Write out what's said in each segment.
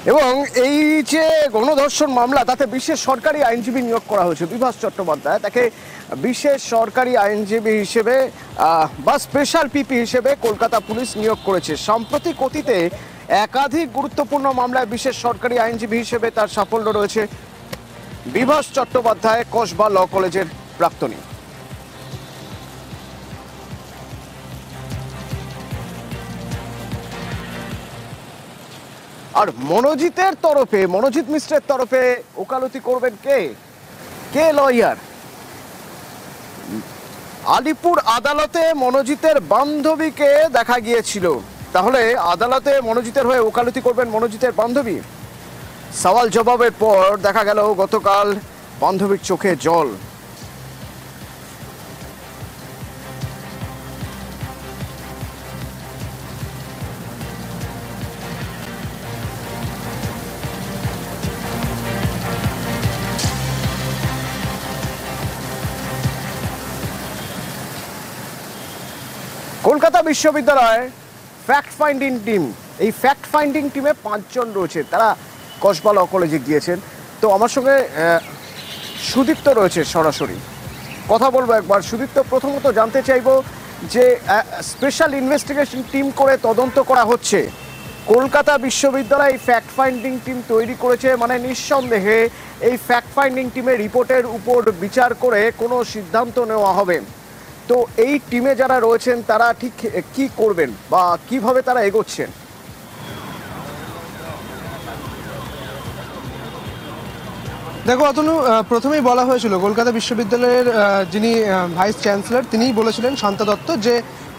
এবং এই যে গণধর্ষণ মামলা, তাতে বিশেষ সরকারি আইনজীবী নিয়োগ করা হয়েছে বিভাস চট্টোপাধ্যায়। তাকে বিশেষ সরকারি আইনজীবী হিসেবে বা স্পেশাল পিপি হিসেবে কলকাতা পুলিশ নিয়োগ করেছে। সাম্প্রতিক অতীতে একাধিক গুরুত্বপূর্ণ মামলায় বিশেষ সরকারি আইনজীবী হিসেবে তার সাফল্য রয়েছে। বিভাস চট্টোপাধ্যায় কসবা ল কলেজের প্রাক্তনী। আর মনোজিতের তরফে, মনোজিৎ মিশ্রের তরফে ওকালতি করবেন কে লয়ার? আলিপুর আদালতে মনোজিতের বান্ধবীকে দেখা গিয়েছিল। তাহলে আদালতে মনোজিতের হয়ে ওকালতি করবেন মনোজিতের বান্ধবী? সওয়াল জবাবের পর দেখা গেল গতকাল বান্ধবীর চোখে জল। কলকাতা বিশ্ববিদ্যালয়ের ফ্যাক্ট ফাইন্ডিং টিম, এই ফ্যাক্ট ফাইন্ডিং টিমে 5 জন রয়েছে, তারা কসবা ল কলেজে গিয়েছেন। তো আমার সঙ্গে সুদীপ্ত রয়েছে, সরাসরি কথা বলবো একবার। সুদীপ্ত, প্রথমত জানতে চাইবো যে স্পেশাল ইনভেস্টিগেশন টিম করে তদন্ত করা হচ্ছে, কলকাতা বিশ্ববিদ্যালয় এই ফ্যাক্ট ফাইন্ডিং টিম তৈরি করেছে, মানে নিঃসন্দেহে এই ফ্যাক্ট ফাইন্ডিং টিমের রিপোর্টের উপর বিচার করে কোনো সিদ্ধান্ত নেওয়া হবে। তো এই টিমে যারা রয়েছেন তারা ঠিক কি করবেন বা কিভাবে তারা এগোচ্ছেন? দেখো অতনু, প্রথমেই বলা হয়েছিল কলকাতা বিশ্ববিদ্যালয়ের যিনি ভাইস চ্যান্সেলর তিনিই বলেছিলেন, শান্তা দত্ত, যে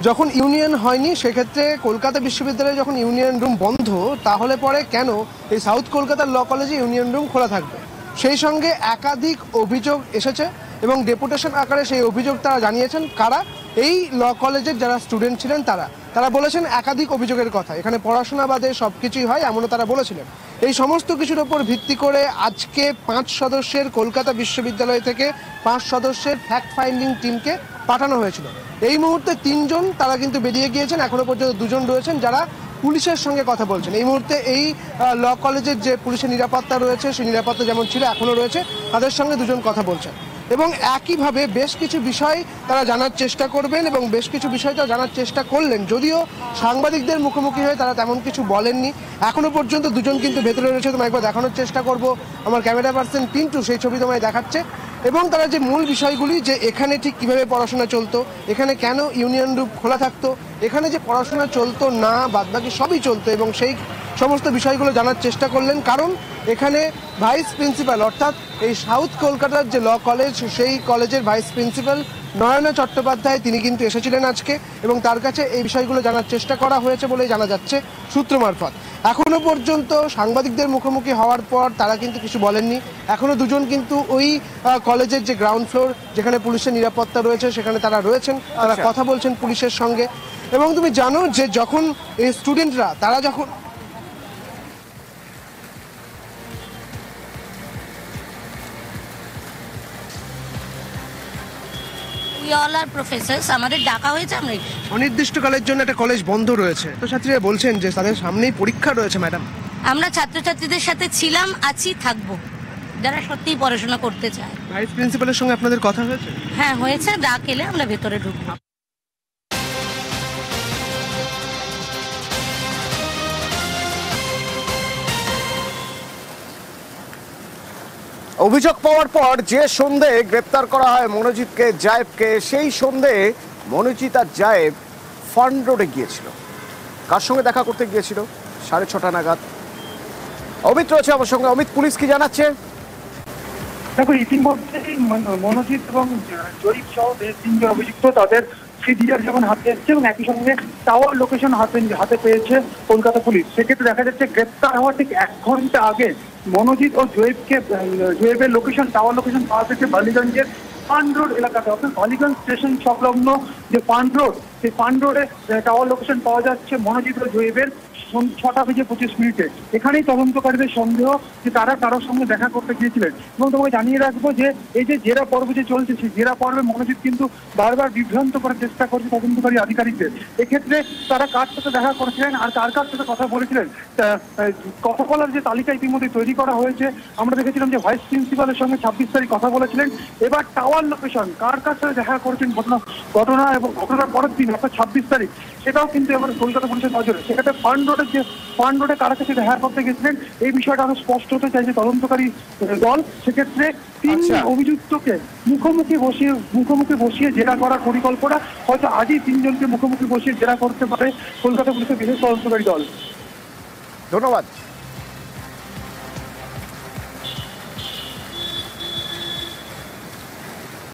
যখন ইউনিয়ন হয়নি সেক্ষেত্রে কলকাতা বিশ্ববিদ্যালয়ে যখন ইউনিয়ন রুম বন্ধ, তাহলে পরে কেন এই সাউথ কলকাতার ল কলেজে ইউনিয়ন রুম খোলা থাকবে? সেই সঙ্গে একাধিক অভিযোগ এসেছে এবং ডেপুটেশন আকারে সেই অভিযোগ তারা জানিয়েছেন। কারা? এই ল কলেজের যারা স্টুডেন্ট ছিলেন তারা বলেছেন একাধিক অভিযোগের কথা, এখানে পড়াশোনা বাদে সব কিছুই হয়, এমনও তারা বলেছিলেন। এই সমস্ত কিছুর ওপর ভিত্তি করে আজকে 5 সদস্যের কলকাতা বিশ্ববিদ্যালয় থেকে 5 সদস্যের ফ্যাক্ট ফাইন্ডিং টিমকে পাঠানো হয়েছিল। এই মুহূর্তে 3 জন তারা কিন্তু বেরিয়ে গিয়েছেন, এখনো পর্যন্ত 2 জন রয়েছেন যারা পুলিশের সঙ্গে কথা বলছেন। এই মুহূর্তে এই ল কলেজের যে পুলিশের নিরাপত্তা রয়েছে, সেই নিরাপত্তা যেমন ছিল এখনও রয়েছে, তাদের সঙ্গে 2 জন কথা বলছেন। এবং একইভাবে বেশ কিছু বিষয় তারা জানার চেষ্টা করবেন এবং বেশ কিছু বিষয় তারা জানার চেষ্টা করলেন, যদিও সাংবাদিকদের মুখোমুখি হয়ে তারা তেমন কিছু বলেননি। এখনো পর্যন্ত 2 জন কিন্তু ভেতরে রয়েছে, তোমায় একবার দেখানোর চেষ্টা করব। আমার ক্যামেরা পার্সন পিন্টু সেই ছবি তোমায় দেখাচ্ছে। এবং তারা যে মূল বিষয়গুলি, যে এখানে ঠিক কিভাবে পড়াশোনা চলতো, এখানে কেন ইউনিয়ন রুম খোলা থাকতো, এখানে যে পড়াশোনা চলতো না বাদবাকি সবই চলতো, এবং সেই সমস্ত বিষয়গুলো জানার চেষ্টা করলেন। কারণ এখানে ভাইস প্রিন্সিপাল, অর্থাৎ এই সাউথ কলকাতার যে ল কলেজ, সেই কলেজের ভাইস প্রিন্সিপাল নয়না চট্টোপাধ্যায় তিনি কিন্তু এসেছিলেন আজকে, এবং তার কাছে এই বিষয়গুলো জানার চেষ্টা করা হয়েছে বলেই জানা যাচ্ছে সূত্র মারফত। এখনো পর্যন্ত সাংবাদিকদের মুখোমুখি হওয়ার পর তারা কিন্তু কিছু বলেননি। এখনো 2 জন কিন্তু ওই কলেজের যে গ্রাউন্ড ফ্লোর, যেখানে পুলিশের নিরাপত্তা রয়েছে, সেখানে তারা রয়েছেন, তারা কথা বলছেন পুলিশের সঙ্গে। এবং তুমি জানো যে যখন এই স্টুডেন্টরা তারা যখন আমাদের ডাকা হয়েছে, আমরা অনির্দিষ্টকালের জন্য একটা কলেজ বন্ধ রয়েছে, তো ছাত্রীরা বলছেন যে তাদের সামনেই পরীক্ষা রয়েছে। ম্যাডাম, আমরা ছাত্রছাত্রীদের সাথে ছিলাম, আছি, থাকবো, যারা সত্যিই পড়াশোনা করতে চায়। ভাইস প্রিন্সিপালের সঙ্গে আপনাদের কথা হয়েছে? হ্যাঁ হয়েছে, ডাক এলে আমরা ভেতরে ঢুকবো। অভিযোগ পাওয়ার পর যে সন্ধ্যে গ্রেপ্তার করা হয় মনোজিৎকে, জায়েবকে, সেই সন্ধ্যে মনোজিৎ আর জায়েব ফান্ড রোডে গিয়েছিল। কার সঙ্গে দেখা করতে গিয়েছিল? 6:30 নাগাদ। অমিত রয়েছে আমার সঙ্গে। অমিত, পুলিশ কি জানাচ্ছে? দেখো, ইতিমধ্যে মনোজিৎ এবং জয়ীব সহ 3 জন অভিযুক্ত তাদের সিডিআর যেমন হাতে এসছে এবং একই সঙ্গে টাওয়ার লোকেশন হাতে পেয়েছে কলকাতা পুলিশ। সেক্ষেত্রে দেখা যাচ্ছে গ্রেপ্তার হওয়ার ঠিক 1 ঘন্টা আগে মনোজিৎ ও জয়েবের লোকেশন, টাওয়ার লোকেশন পাওয়া গেছে বালিগঞ্জের ফান্ড রোড এলাকাতে, অর্থাৎ বালিগঞ্জ স্টেশন সংলগ্ন যে ফান্ড রোড, সেই ফান্ড রোডে টাওয়ার লোকেশন পাওয়া যাচ্ছে মনোজিৎ ও জয়েবের। 6:25 এখানেই তদন্তকারীদের সন্দেহ যে তারা কারোর সঙ্গে দেখা করতে গিয়েছিলেন। এবং তোমাকে জানিয়ে রাখবো যে এই যে জেরা পর্ব যে চলছে, সেই জেরা পর্বে মনোজিৎ কিন্তু বারবার বিভ্রান্ত করার চেষ্টা করছে তদন্তকারী আধিকারিকদের। এক্ষেত্রে তারা কার সাথে দেখা করেছিলেন আর কার কার সাথে কথা বলেছিলেন, কথা বলার যে তালিকা ইতিমধ্যে তৈরি করা হয়েছে। আমরা দেখেছিলাম যে ভাইস প্রিন্সিপালের সঙ্গে 26 তারিখ কথা বলেছিলেন। এবার টাওয়ার লোকেশন কার কার সাথে দেখা করেছেন ঘটনা এবং ঘটনার পরের দিন অর্থাৎ 26 তারিখ, সেটাও কিন্তু এবার কলকাতা পুলিশের নজরে। সেক্ষেত্রে ফান্ড রোডে কারা কাছে দেখা করতে গেছিলেন এই বিষয়টা আরো স্পষ্ট হতে চাইছে তদন্তকারী দল। সেক্ষেত্রে 3 অভিযুক্তকে মুখোমুখি বসিয়ে জেরা করার পরিকল্পনা, হয়তো আজই 3 জনকে মুখোমুখি বসিয়ে জেরা করতে পারে কলকাতা পুলিশের বিশেষ তদন্তকারী দল। ধন্যবাদ।